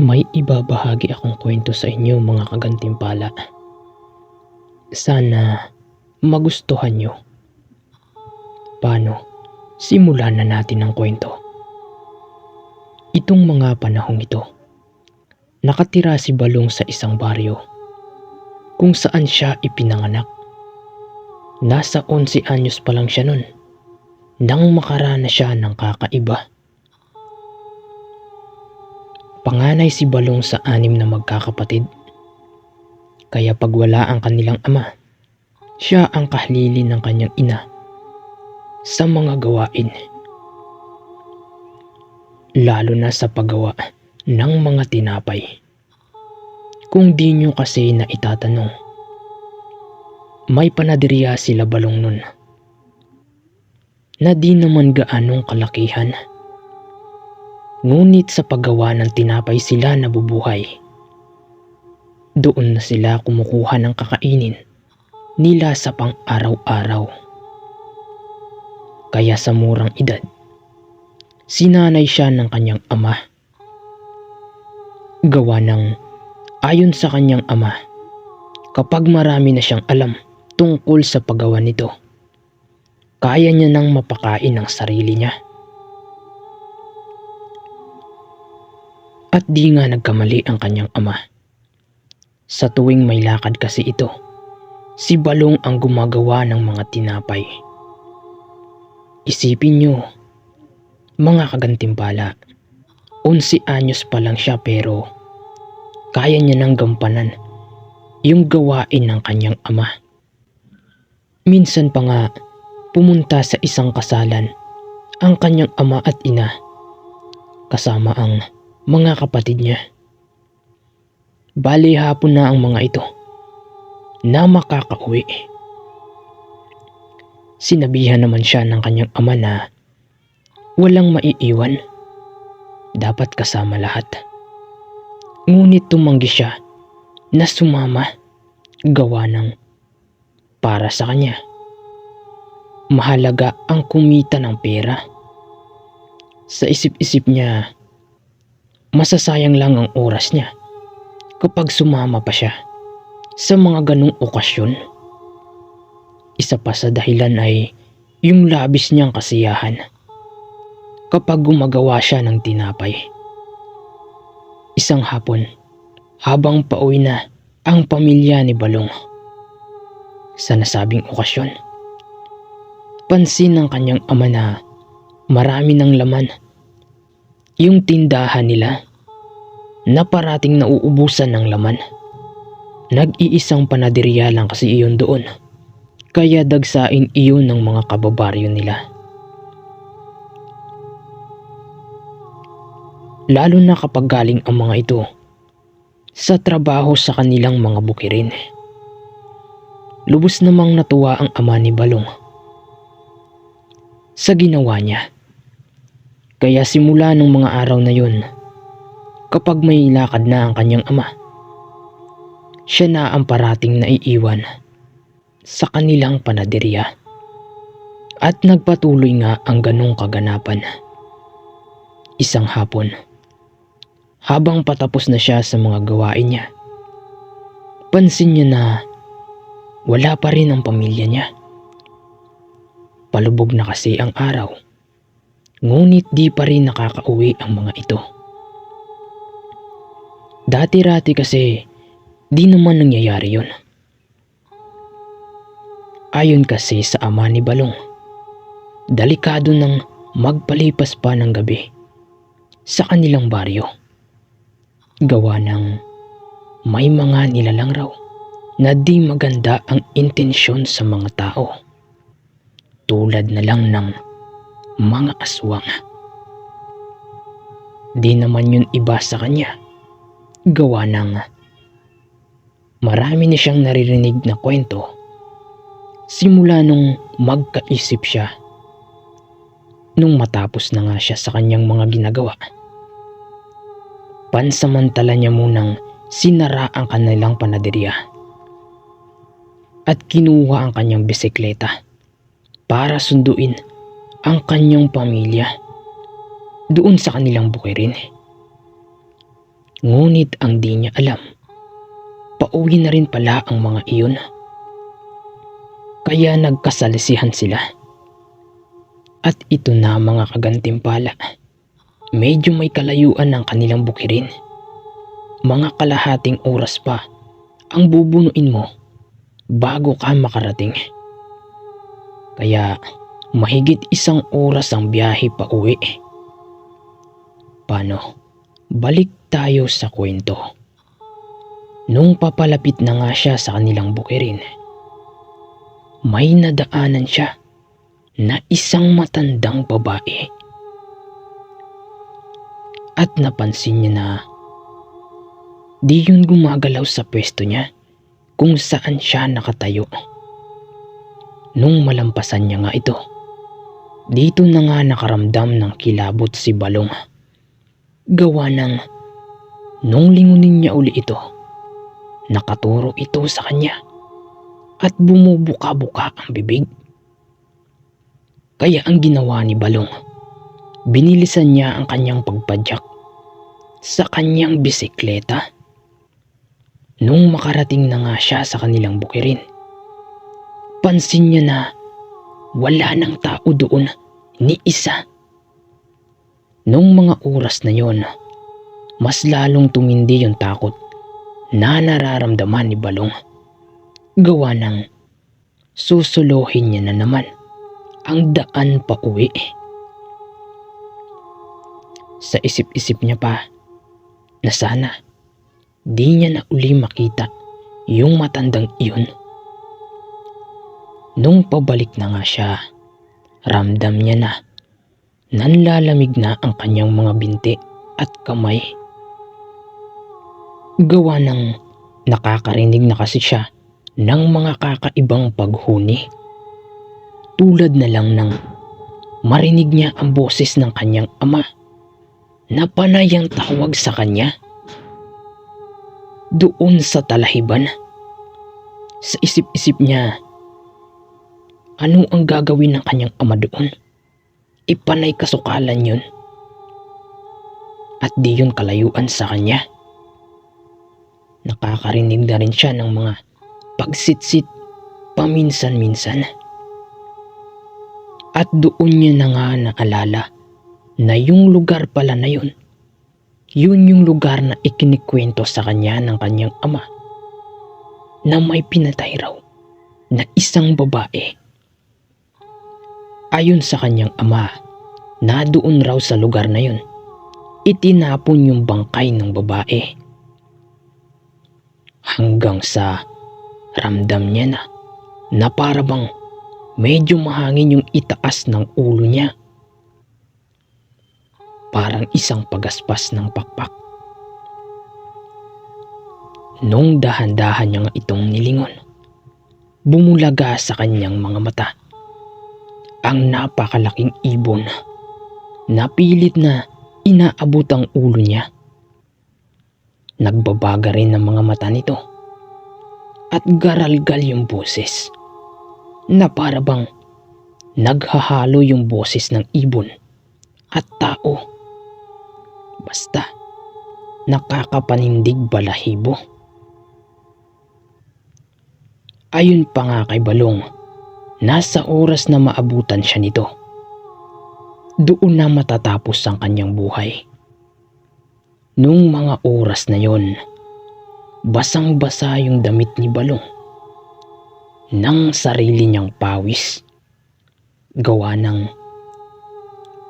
May ibabahagi akong kwento sa inyo mga kagantimpala. Sana magustuhan nyo. Paano? Simulan na natin ang kwento. Itong mga panahong ito, nakatira si Balong sa isang baryo kung saan siya ipinanganak. Nasa 11 anyos pa lang siya nun nang makaranas siya ng kakaiba. Panganay si Balong sa 6 na magkakapatid. Kaya pag wala ang kanilang ama, siya ang kahalili ng kanyang ina sa mga gawain. Lalo na sa paggawa ng mga tinapay. Kung di nyo kasi na itatanong, may panaderya sila Balong nun na di naman gaanong kalakihan. Ngunit sa paggawa ng tinapay sila nabubuhay. Doon na sila kumukuha ng kakainin nila sa pang-araw-araw. Kaya sa murang edad, sinanay siya ng kanyang ama. Gawa ng ayon sa kanyang ama, kapag marami na siyang alam tungkol sa paggawa nito, kaya niya nang mapakain ang sarili niya. At di nga nagkamali ang kanyang ama. Sa tuwing may lakad kasi ito, si Balong ang gumagawa ng mga tinapay. Isipin nyo, mga kagantimpala, 11 anyos pa lang siya pero kaya niya nang gampanan yung gawain ng kanyang ama. Minsan pa nga pumunta sa isang kasalan ang kanyang ama at ina kasama ang mga kapatid niya. Bali hapon na ang mga ito na makakauwi. Sinabihan naman siya ng kanyang ama na walang maiiwan, dapat kasama lahat. Ngunit tumanggi siya na sumama, gawa ng para sa kanya mahalaga ang kumita ng pera. Sa isip-isip niya, masasayang lang ang oras niya kapag sumama pa siya sa mga ganong okasyon. Isa pa sa dahilan ay yung labis niyang kasiyahan kapag gumagawa siya ng tinapay. Isang hapon, habang pauwi na ang pamilya ni Balong sa nasabing okasyon, pansin ng kanyang ama na marami ng laman yung tindahan nila, na parating nauubusan ng laman. Nag-iisang panaderya lang kasi iyon doon, kaya dagsain iyon ng mga kababaryo nila. Lalo na kapag galing ang mga ito sa trabaho sa kanilang mga bukirin. Lubos namang natuwa ang ama ni Balong sa ginawa niya. Kaya simula nung mga araw na yun, kapag may lakad na ang kanyang ama, siya na ang parating naiiwan sa kanilang panaderya. At nagpatuloy nga ang ganong kaganapan. Isang hapon, habang patapos na siya sa mga gawain niya, pansin niya na wala pa rin ang pamilya niya. Palubog na kasi ang araw, ngunit di pa rin nakakauwi ang mga ito. Dati-rati kasi di naman nangyayari yun. Ayon kasi sa ama ni Balong, delikado nang magpalipas pa ng gabi sa kanilang baryo. Gawa ng may mga nilalang raw na di maganda ang intensyon sa mga tao. Tulad na lang ng mga aswang. Di naman yun iba sa kanya. Gawa ng marami na siyang naririnig na kwento simula nung magkaisip siya. Nung matapos na nga siya sa kanyang mga ginagawa, pansamantala niya munang sinara ang kanilang panaderya at kinuha ang kanyang bisikleta para sunduin ang kanyang pamilya doon sa kanilang bukirin. Ngunit ang di niya alam, pauwi na rin pala ang mga iyon. Kaya nagkasalisihan sila. At ito na mga kagantimpala. Medyo may kalayuan ng kanilang bukirin. Mga kalahating oras pa ang bubunuin mo bago ka makarating. Kaya mahigit 1 oras ang biyahe pa uwi. Paano? Balik tayo sa kwento. Nung papalapit na nga siya sa kanilang bukirin, may nadaanan siya na isang matandang babae. At napansin niya na di yun gumagalaw sa pwesto niya kung saan siya nakatayo. Nung malampasan niya nga ito, dito na nga nakaramdam ng kilabot si Balong. Gawa ng nung lingunin niya uli ito, nakaturo ito sa kanya at bumubuka-buka ang bibig. Kaya ang ginawa ni Balong, binilisan niya ang kanyang pagpadyak sa kanyang bisikleta. Nung makarating na nga siya sa kanilang bukirin, pansin niya na wala ng tao doon ni isa. Nung mga oras na yon, mas lalong tumindi yung takot na nararamdaman ni Balong. Gawa ng susuluhin niya na naman ang daan pa uwi. Sa isip-isip niya pa na sana di niya na uli makita yung matandang iyon. Nung pabalik na nga siya, ramdam niya na nanlalamig na ang kanyang mga binti at kamay. Gawa ng nakakarinig na kasi siya ng mga kakaibang paghuni. Tulad na lang ng marinig niya ang boses ng kanyang ama na panay ang tawag sa kanya. Doon sa talahiban, sa isip-isip niya, ano ang gagawin ng kanyang ama doon? Ipanay kasukalan yun. At di yun kalayuan sa kanya. Nakakarinig na rin siya ng mga pagsitsit paminsan-minsan. At doon niya na nga naalala na yung lugar pala na yun, yun yung lugar na ikinikwento sa kanya ng kanyang ama na may pinatay raw na isang babae. Ayon sa kanyang ama, na doon raw sa lugar na yun, itinapon yung bangkay ng babae. Hanggang sa ramdam niya na para bang medyo mahangin yung itaas ng ulo niya. Parang isang pagaspas ng pakpak. Nung dahan-dahan niya nga itong nilingon, bumulaga sa kanyang mga mata ang napakalaking ibon na pilit na inaabot ang ulo niya. Nagbabaga rin ang mga mata nito at garalgal yung boses na para bang naghahalo yung boses ng ibon at tao. Basta nakakapanindig balahibo. Ayon pa nga kay Balong, nasa oras na maabutan siya nito, doon na matatapos ang kanyang buhay. Nung mga oras na yon, basang-basa yung damit ni Balong ng sarili niyang pawis. Gawa ng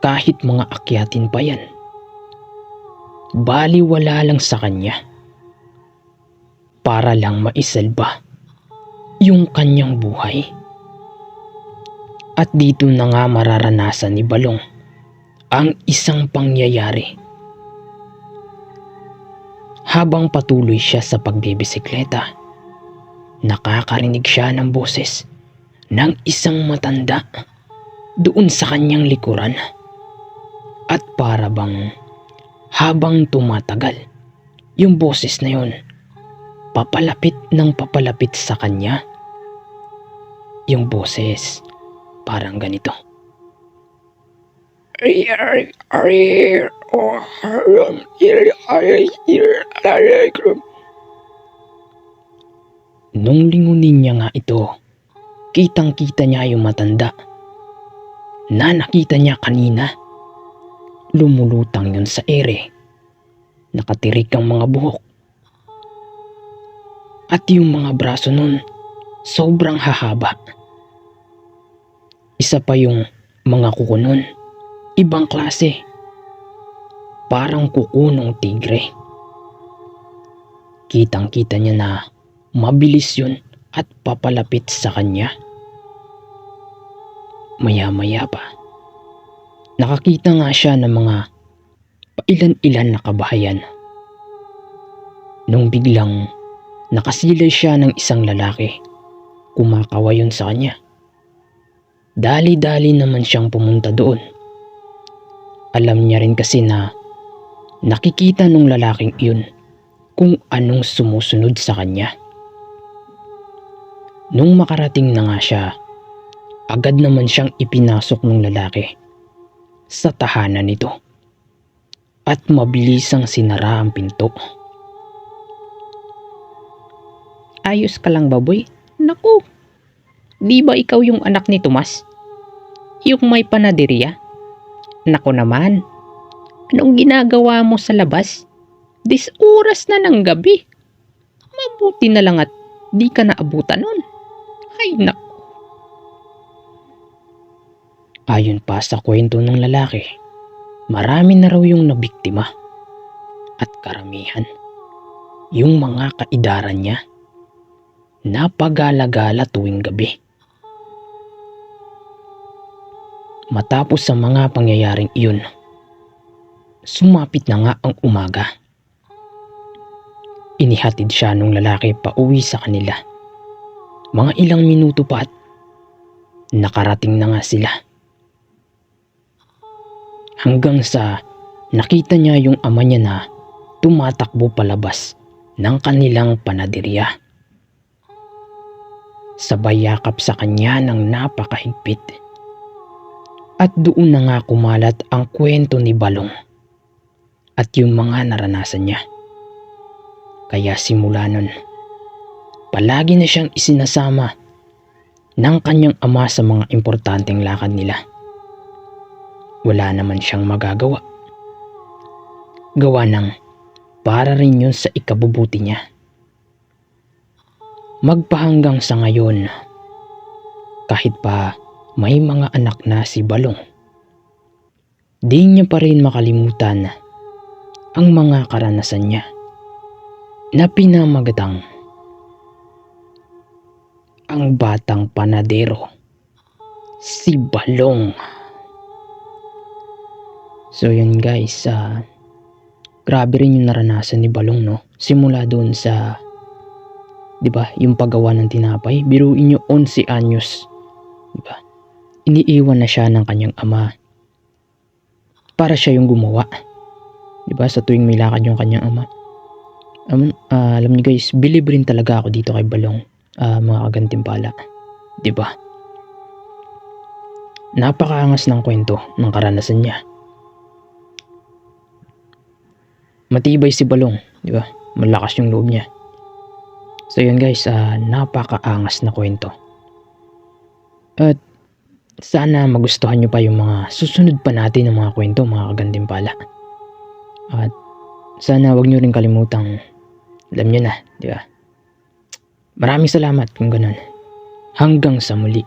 kahit mga akyatin pa yan, baliwala lang sa kanya para lang maisalba yung kanyang buhay. At dito na nga mararanasan ni Balong ang isang pangyayari. Habang patuloy siya sa pagbibisikleta, nakakarinig siya ng boses ng isang matanda doon sa kanyang likuran. At para bang habang tumatagal, yung boses na yun papalapit ng papalapit sa kanya. Yung boses parang ganito. Nung lingunin niya nga ito, kitang-kita niya yung matanda na nakita niya kanina. Lumulutang yun sa ere. Nakatirik ang mga buhok. At yung mga braso nun, sobrang hahaba. Isa pa yung mga kuko nun, ibang klase. Parang kuko ng tigre. Kitang-kita niya na mabilis yun at papalapit sa kanya. Maya-maya pa, nakakita nga siya ng mga pailan-ilan na kabahayan. Nung biglang nakasilay siya ng isang lalaki, kumakawa yun sa kanya. Dali-dali naman siyang pumunta doon. Alam niya rin kasi na nakikita nung lalaking iyon kung anong sumusunod sa kanya. Nung makarating na nga siya, agad naman siyang ipinasok ng lalaki sa tahanan nito at mabilisang sinara ang pinto. Ayos ka lang, baboy? Naku, di ba ikaw yung anak ni Tomas? Yung may panaderya? Naku naman, anong ginagawa mo sa labas? Oras na ng gabi. Mabuti na lang at di ka naabutan nun. Ay naku. Ayon pa sa kwento ng lalaki, marami na raw yung nabiktima. At karamihan, yung mga kaidaran niya, napagala-gala tuwing gabi. Matapos sa mga pangyayaring iyon, sumapit na nga ang umaga. Inihatid siya nung lalaki pa uwi sa kanila. Mga ilang minuto pa at nakarating na nga sila. Hanggang sa nakita niya yung ama niya na tumatakbo palabas ng kanilang panaderya. Sabay yakap sa kanya ng napakahigpit. At doon na nga kumalat ang kwento ni Balong at yung mga naranasan niya. Kaya simula nun, palagi na siyang isinasama ng kanyang ama sa mga importanteng lakad nila. Wala naman siyang magagawa. Gawa ng para rin yun sa ikabubuti niya. Magpahanggang sa ngayon, kahit pa may mga anak na si Balong, di niya pa rin makalimutan ang mga karanasan niya na pinamagatang ang batang panadero, si Balong. So yun guys, grabe rin yung naranasan ni Balong, no? Simula doon sa, di ba, yung paggawa ng tinapay. Biruin nyo, 11 anyos, di ba? Iniiwan na siya ng kanyang ama para siya yung gumawa, di ba? Sa tuwing may lakad yung kanyang ama. Alam niyo guys, believe rin talaga ako dito kay Balong, mga kagantimpala, di ba? Napakaangas ng kwento ng karanasan niya. Matibay si Balong, di ba? Malakas yung loob niya. So yun guys, napakaangas na kwento. At sana magustuhan nyo pa yung mga susunod pa natin ng mga kwento, mga kagantimpala. At sana wag nyo rin kalimutang, alam nyo na, di ba? Maraming salamat kung ganun. Hanggang sa muli.